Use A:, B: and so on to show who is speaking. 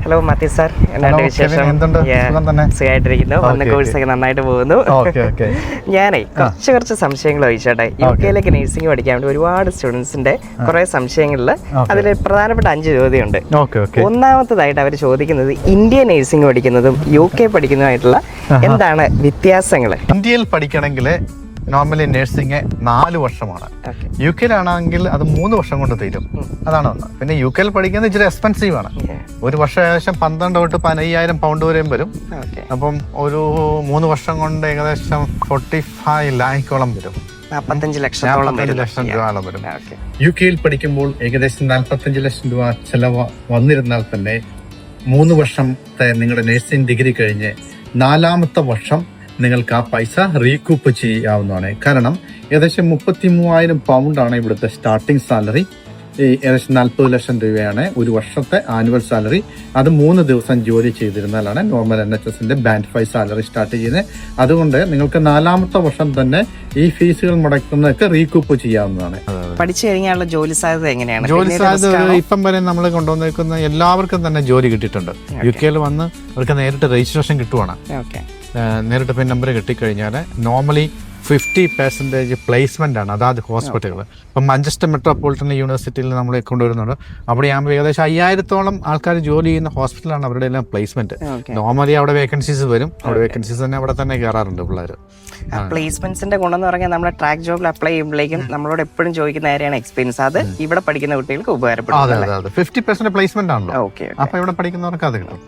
A: Hello Mathew sir, എന്നാണ് വിശേഷം? സുഖമായിട്ടിരിക്കുന്നു. വന്ന കോഴ്സൊക്കെ നന്നായിട്ട് പോകുന്നു. ഞാനേ കുറച്ച് സംശയങ്ങൾ ചോദിച്ചോട്ടെ. UK നഴ്സിംഗ് പഠിക്കാൻ വേണ്ടി ഒരുപാട് സ്റ്റുഡൻസിന്റെ കുറെ സംശയങ്ങളിൽ അതിൽ പ്രധാനപ്പെട്ട 5 ചോദ്യമുണ്ട്. ഒന്നാമത്തതായിട്ട് അവർ ചോദിക്കുന്നത് ഇന്ത്യൻ നഴ്സിംഗ് പഠിക്കുന്നതും UK പഠിക്കുന്നതുമായിട്ടുള്ള എന്താണ് വ്യത്യാസങ്ങൾ?
B: ഇന്ത്യയിൽ പഠിക്കണമെങ്കിൽ നോർമലി നഴ്സിംഗ് 4 വർഷമാണ്. UK അത് 3 വർഷം കൊണ്ട് തീരും. അതാണ് ഒന്ന്. പിന്നെ UK പഠിക്കുന്നത് ഇച്ചിരി എക്സ്പെൻസീവ് ആണ്. ഒരു വർഷം ഏകദേശം 12 തൊട്ട് 15,000 പൗണ്ട് വരെയും വരും. അപ്പം ഒരു 3 വർഷം കൊണ്ട് ഏകദേശം 45 ലാഖോളം വരും.
A: 45 ലക്ഷം
B: രൂപ വരും. UK പഠിക്കുമ്പോൾ ഏകദേശം 45 ലക്ഷം രൂപ ചെലവ് വന്നിരുന്നാൽ തന്നെ 3 വർഷത്തെ നിങ്ങളുടെ നഴ്സിംഗ് ഡിഗ്രി കഴിഞ്ഞ് 4ാമത്തെ വർഷം നിങ്ങൾക്ക് ആ പൈസ റീകൂപ്പ് ചെയ്യാവുന്നതാണ്. കാരണം ഏകദേശം 33,000 പൗണ്ടാണ് ഇവിടുത്തെ സ്റ്റാർട്ടിംഗ് സാലറി. ഏകദേശം 40 ലക്ഷം രൂപയാണ് ഒരു വർഷത്തെ ആനുവൽ സാലറി. അത് 3 ദിവസം ജോലി ചെയ്തിരുന്നാലാണ് നോർമൽ NHSന്റെ ബാൻഡ് 5 സാലറി സ്റ്റാർട്ട് ചെയ്യുന്നത്. അതുകൊണ്ട് നിങ്ങൾക്ക് 4ാമത്തെ വർഷം തന്നെ ഈ ഫീസുകൾ മുടക്കുന്നതൊക്കെ റീകൂപ്പ് ചെയ്യാവുന്നതാണ്.
A: പഠിച്ചു കഴിഞ്ഞാലുള്ള ജോലി സാധ്യത എങ്ങനെയാണ്?
B: ജോലി സാധ്യത ഇപ്പം വരെ നമ്മൾ കൊണ്ടുവന്നിരിക്കുന്ന എല്ലാവർക്കും തന്നെ ജോലി കിട്ടിയിട്ടുണ്ട്. UK വന്ന് അവർക്ക് നേരിട്ട് രജിസ്ട്രേഷൻ കിട്ടുവാണ്. നേരിട്ട് പിൻ നമ്പർ കിട്ടിക്കഴിഞ്ഞാൽ നോർമലി 50% പ്ലേസ്മെന്റ് ആണ് അതാത് ഹോസ്പിറ്റലുകൾ. ഇപ്പം മാഞ്ചസ്റ്റർ മെട്രോപൊളിറ്റൻ യൂണിവേഴ്സിറ്റിയിൽ നമ്മൾ കൊണ്ടുവരുന്നുണ്ട്. അവിടെ ആകുമ്പോൾ ഏകദേശം 5,000-ഓളം ആൾക്കാർ ജോലി ചെയ്യുന്ന ഹോസ്പിറ്റലാണ് അവരുടെ എല്ലാം പ്ലേസ്മെന്റ്. നോർമലി അവിടെ വേക്കൻസീസ് വരും. അവിടെ വേക്കൻസീസ് തന്നെ അവിടെ തന്നെ കയറാറുണ്ട് പിള്ളേർ.
A: പ്ലേസ്മെന്റ്സിന്റെ ഗുണമെന്ന് പറഞ്ഞാൽ നമ്മളെ ട്രാക്ക് ജോബിൽ അപ്ലൈ ചെയ്യുമ്പോഴേക്കും നമ്മളോട് എപ്പോഴും ചോദിക്കുന്ന കാര്യമാണ് എക്സ്പീരിയൻസ്. അത് ഇവിടെ പഠിക്കുന്ന കുട്ടികൾക്ക് ഉപകാരപ്പെടും.
B: 50% പ്ലേസ്മെന്റ് ആണല്ലോ. അപ്പൊ ഇവിടെ പഠിക്കുന്നവർക്ക് അത് കിട്ടും.